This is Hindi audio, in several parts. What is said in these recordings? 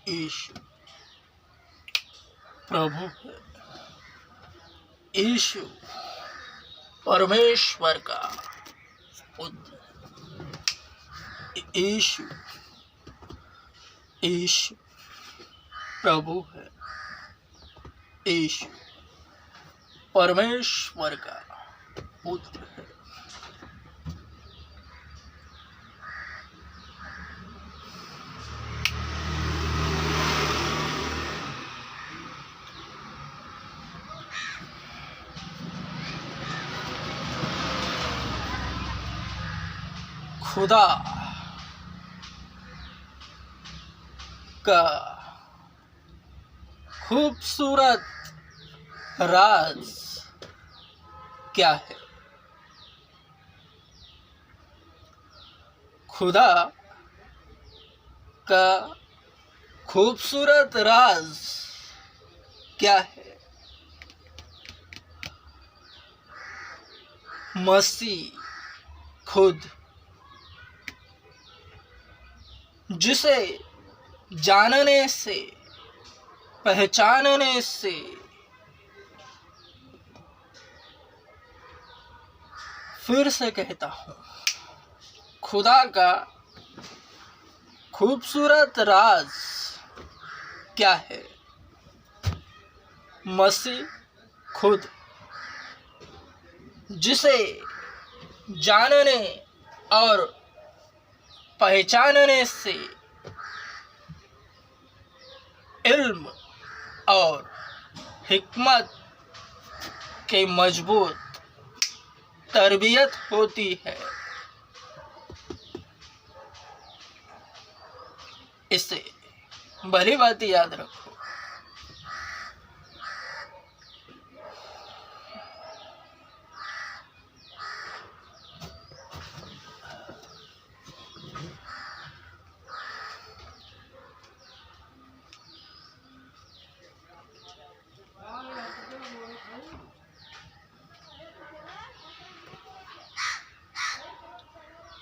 यीशु प्रभु है। यीशु परमेश्वर का पुत्र। यीशु यीशु प्रभु है। यीशु परमेश्वर का पुत्र है। खुदा का खूबसूरत राज क्या है? खुदा का खूबसूरत राज क्या है? मसीह खुद, जिसे जानने से, पहचानने से फिर से कहता हूँ, खुदा का खूबसूरत राज क्या है? मसीह खुद, जिसे जानने और पहचानने से इल्म और हिकमत के मजबूत तरबियत होती है। इसे भली बात याद रखो।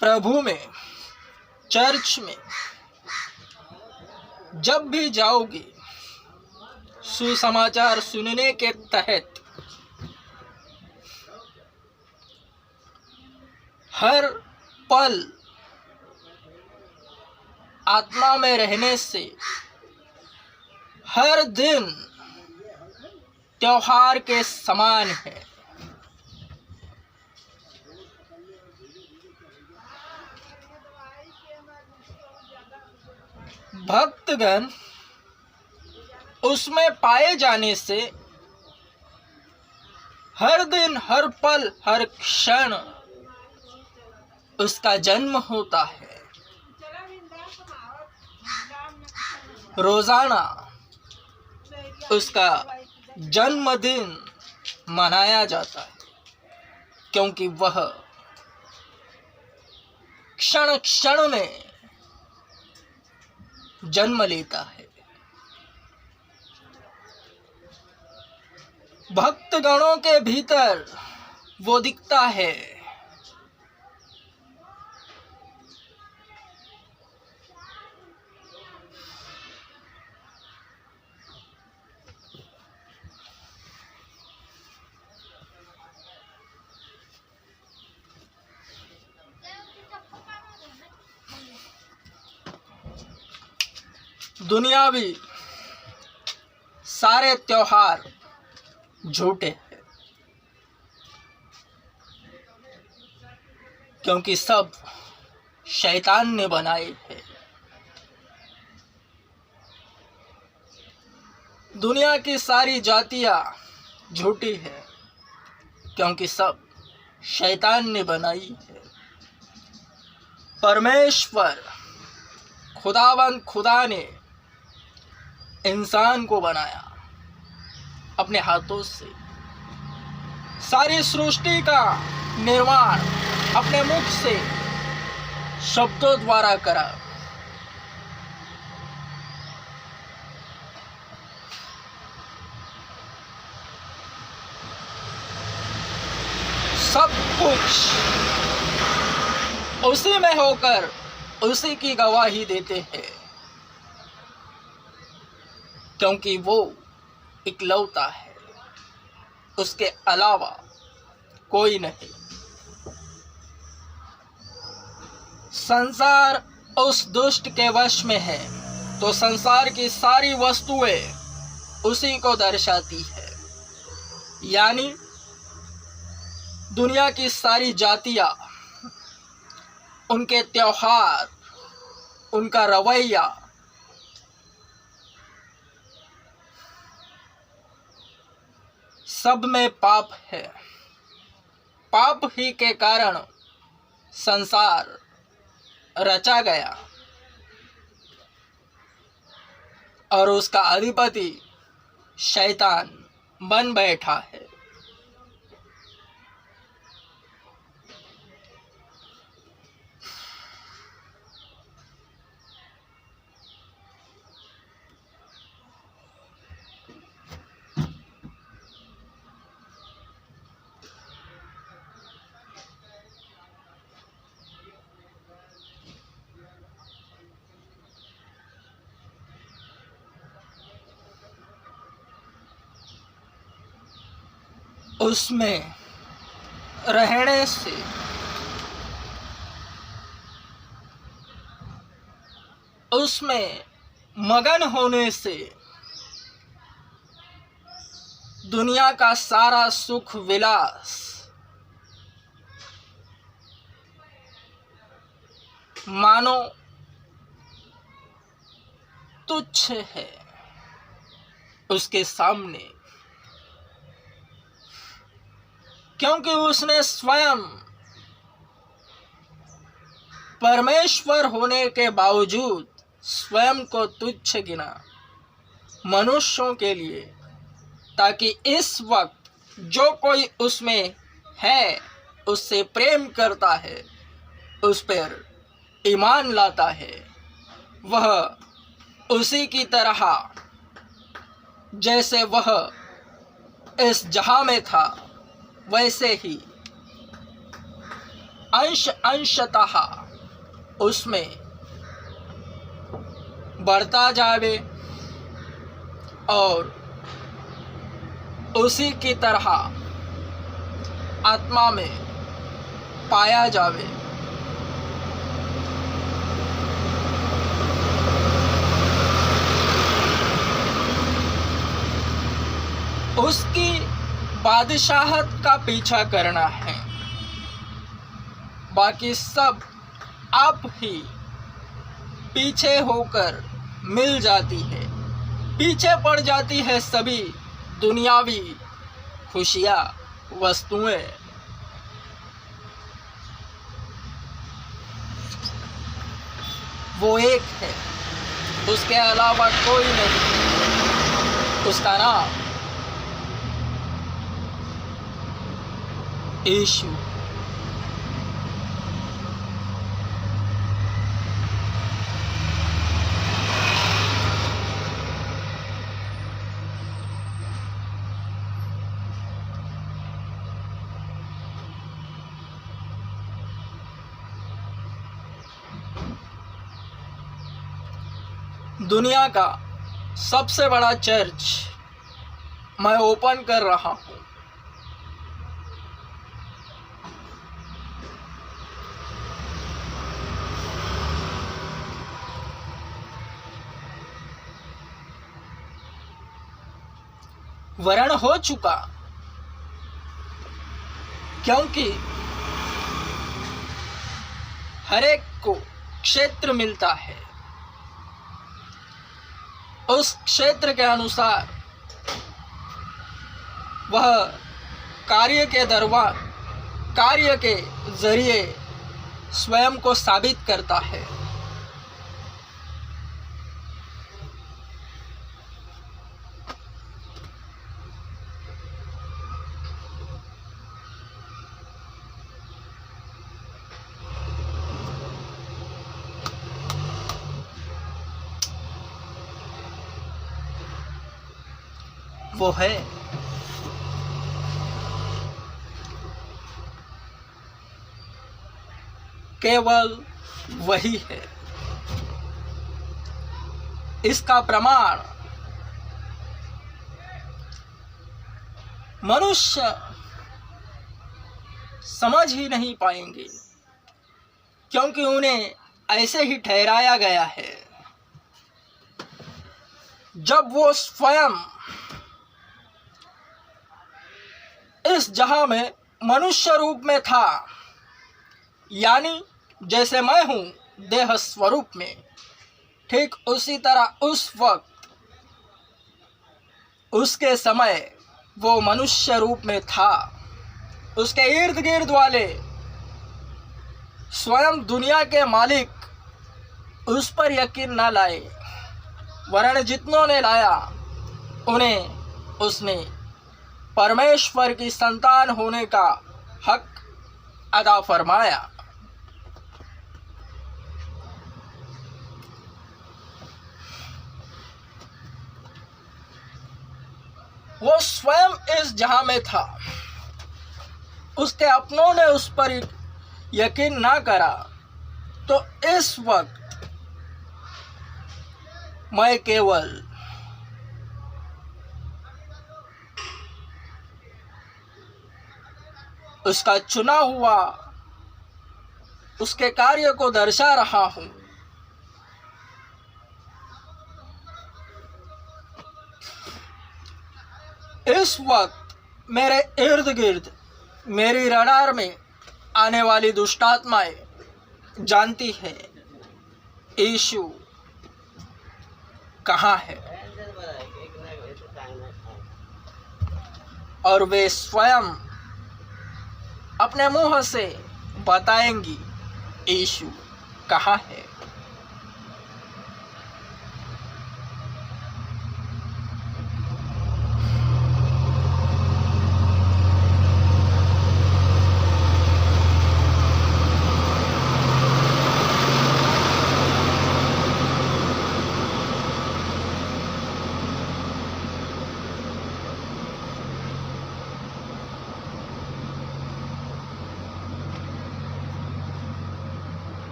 प्रभु में, चर्च में जब भी जाओगे, सुसमाचार सुनने के तहत हर पल आत्मा में रहने से हर दिन त्योहार के समान है। भक्तगण उसमें पाए जाने से हर दिन, हर पल, हर क्षण उसका जन्म होता है। रोजाना उसका जन्मदिन मनाया जाता है, क्योंकि वह क्षण क्षण में जन्म लेता है। भक्तगणों के भीतर वो दिखता है। दुनियावी सारे त्योहार झूठे हैं, क्योंकि सब शैतान ने बनाए हैं। दुनिया की सारी जातियां झूठी है, क्योंकि सब शैतान ने बनाई है। परमेश्वर खुदावंद खुदा ने इंसान को बनाया अपने हाथों से। सारी सृष्टि का निर्माण अपने मुख से, शब्दों द्वारा करा। सब कुछ उसी में होकर उसी की गवाही देते हैं। क्योंकि वो इकलौता है, उसके अलावा कोई नहीं। संसार उस दुष्ट के वश में है तो संसार की सारी वस्तुएं उसी को दर्शाती है। यानी दुनिया की सारी जातियां, उनके त्योहार, उनका रवैया, सब में पाप है। पाप ही के कारण संसार रचा गया और उसका अधिपति शैतान बन बैठा है। उसमें रहने से उसमें मगन होने से दुनिया का सारा सुख विलास मानो तुच्छ है उसके सामने, क्योंकि उसने स्वयं परमेश्वर होने के बावजूद स्वयं को तुच्छ गिना मनुष्यों के लिए, ताकि इस वक्त जो कोई उसमें है, उससे प्रेम करता है, उस पर ईमान लाता है, वह उसी की तरह जैसे वह इस जहां में था वैसे ही अंशतः उसमें बढ़ता जावे और उसी की तरह आत्मा में पाया जावे। उसकी बादशाहत का पीछा करना है, बाकी सब आप ही पीछे होकर मिल जाती है, पीछे पड़ जाती है सभी दुनियावी खुशियाँ, वस्तुएं। वो एक है, उसके अलावा कोई नहीं। उसका नाम यीशु। दुनिया का सबसे बड़ा चर्च मैं ओपन कर रहा हूँ। वरण हो चुका, क्योंकि हर एक को क्षेत्र मिलता है, उस क्षेत्र के अनुसार वह कार्य के जरिए स्वयं को साबित करता है। वो है केवल वही है। इसका प्रमाण मनुष्य समझ ही नहीं पाएंगे, क्योंकि उन्हें ऐसे ही ठहराया गया है। जब वो स्वयं इस जहां में मनुष्य रूप में था, यानी जैसे मैं हूं देह स्वरूप में, ठीक उसी तरह उस वक्त उसके समय वो मनुष्य रूप में था। उसके इर्द गिर्द वाले स्वयं दुनिया के मालिक उस पर यकीन न लाए, वरन जितनों ने लाया उन्हें उसने परमेश्वर की संतान होने का हक अदा फरमाया। वो स्वयं इस जहां में था, उसके अपनों ने उस पर यकीन ना करा, तो इस वक्त मैं केवल उसका चुना हुआ उसके कार्य को दर्शा रहा हूं। इस वक्त मेरे इर्द गिर्द मेरी रडार में आने वाली दुष्टात्माएं जानती है यीशु कहाँ है, और वे स्वयं अपने मुंह से बताएंगी यीशु कहाँ है।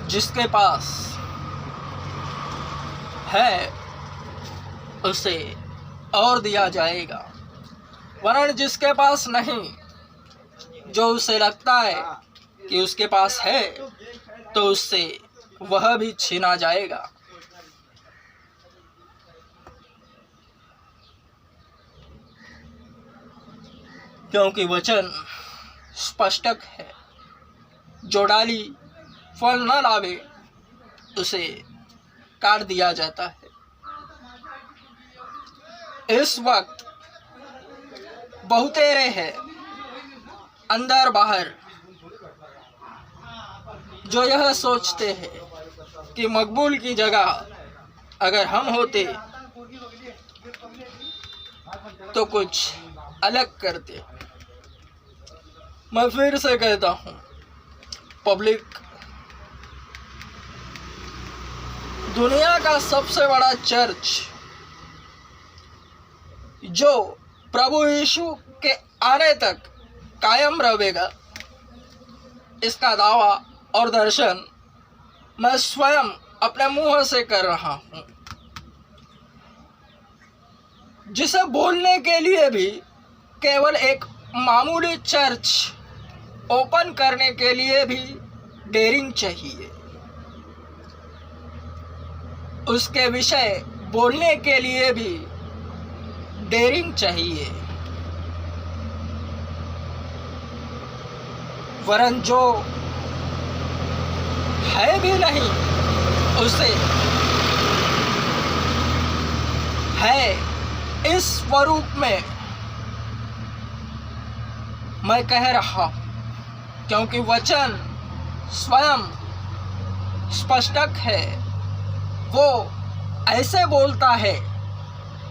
जिसके पास है उसे और दिया जाएगा, वरन जिसके पास नहीं, जो उसे लगता है कि उसके पास है, तो उससे वह भी छीना जाएगा। क्योंकि वचन स्पष्टक है, जो डाली फल न लावे उसे काट दिया जाता है। इस वक्त बहुतेरे हैं अंदर बाहर जो यह सोचते हैं कि मकबूल की जगह अगर हम होते तो कुछ अलग करते। मैं फिर से कहता हूँ, पब्लिक दुनिया का सबसे बड़ा चर्च जो प्रभु यीशु के आने तक कायम रहेगा, इसका दावा और दर्शन मैं स्वयं अपने मुंह से कर रहा हूं, जिसे बोलने के लिए भी केवल एक मामूली चर्च ओपन करने के लिए भी डेयरिंग चाहिए। उसके विषय बोलने के लिए भी डेयरिंग चाहिए, वरन जो है भी नहीं उसे है इस स्वरूप में मैं कह रहा हूं, क्योंकि वचन स्वयं स्पष्टक है। वो ऐसे बोलता है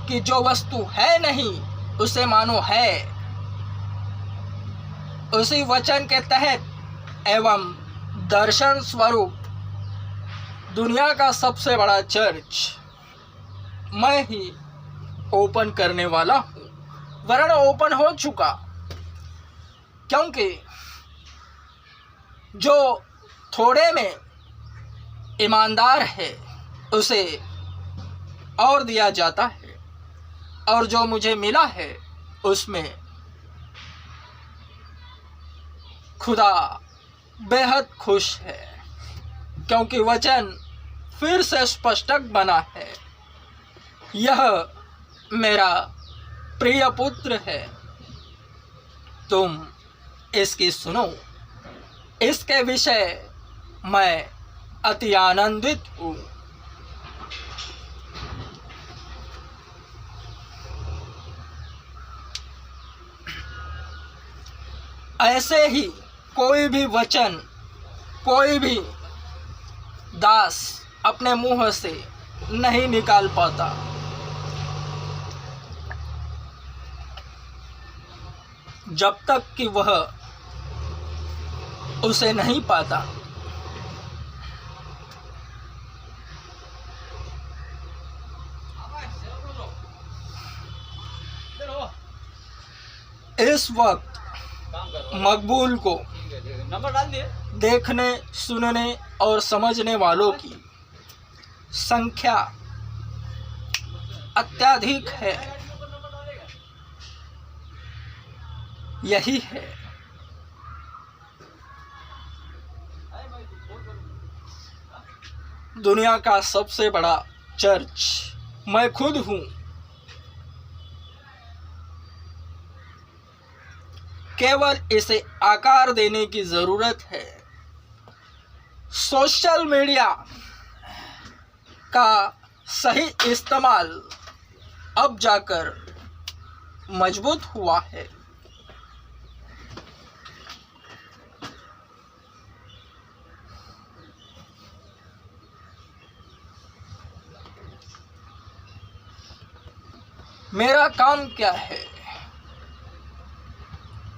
कि जो वस्तु है नहीं उसे मानो है। उसी वचन के तहत एवं दर्शन स्वरूप दुनिया का सबसे बड़ा चर्च मैं ही ओपन करने वाला हूँ, वरन ओपन हो चुका। क्योंकि जो थोड़े में ईमानदार है उसे और दिया जाता है, और जो मुझे मिला है उसमें खुदा बेहद खुश है, क्योंकि वचन फिर से स्पष्ट बना है। यह मेरा प्रिय पुत्र है, तुम इसकी सुनो। इसके विषय मैं अति आनंदित हूँ। ऐसे ही कोई भी वचन कोई भी दास अपने मुंह से नहीं निकाल पाता। जब तक कि वह उसे नहीं पाता। इस वक्त मकबूल को देखने, सुनने और समझने वालों की संख्या अत्यधिक है। यही है दुनिया का सबसे बड़ा चर्च मैं खुद हूँ। केवल इसे आकार देने की जरूरत है। सोशल मीडिया का सही इस्तेमाल अब जाकर मजबूत हुआ है। मेरा काम क्या है?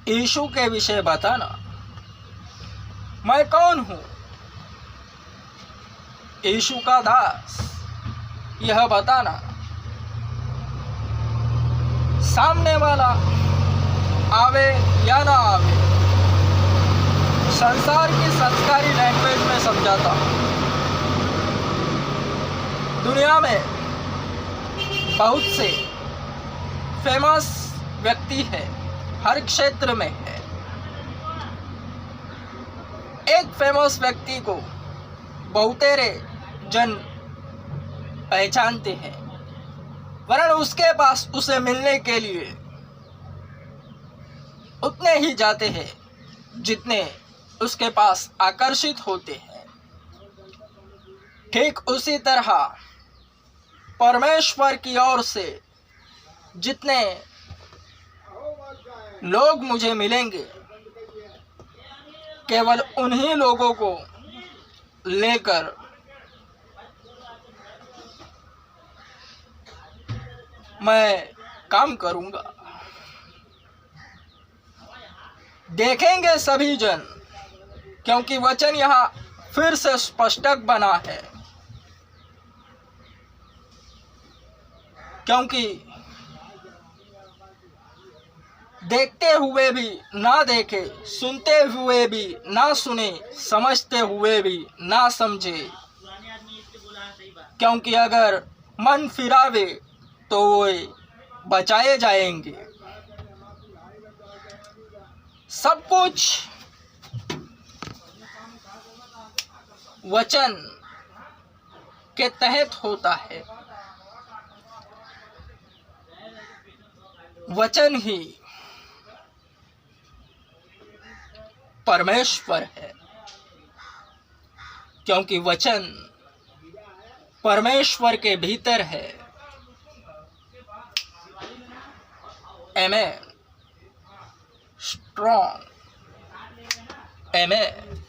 यीशु के विषय बताना। मैं कौन हूँ? यीशु का दास, यह बताना। सामने वाला आवे या ना आवे, संसार की संस्कारी लैंग्वेज में समझाता हूँ। दुनिया में बहुत से फेमस व्यक्ति है, हर क्षेत्र में है। एक फेमस व्यक्ति को बहुतेरे जन पहचानते हैं, वरन उसके पास उसे मिलने के लिए उतने ही जाते हैं जितने उसके पास आकर्षित होते हैं। ठीक उसी तरह परमेश्वर की ओर से जितने लोग मुझे मिलेंगे, केवल उन्हीं लोगों को लेकर मैं काम करूंगा। देखेंगे सभी जन, क्योंकि वचन यहाँ फिर से स्पष्ट बना है। क्योंकि देखते हुए भी ना देखे, सुनते हुए भी ना सुने, समझते हुए भी ना समझे। क्योंकि अगर मन फिरावे तो वे बचाए जाएंगे। सब कुछ वचन के तहत होता है। वचन ही परमेश्वर है, क्योंकि वचन परमेश्वर के भीतर है। आमेन। स्ट्रॉन्ग आमेन।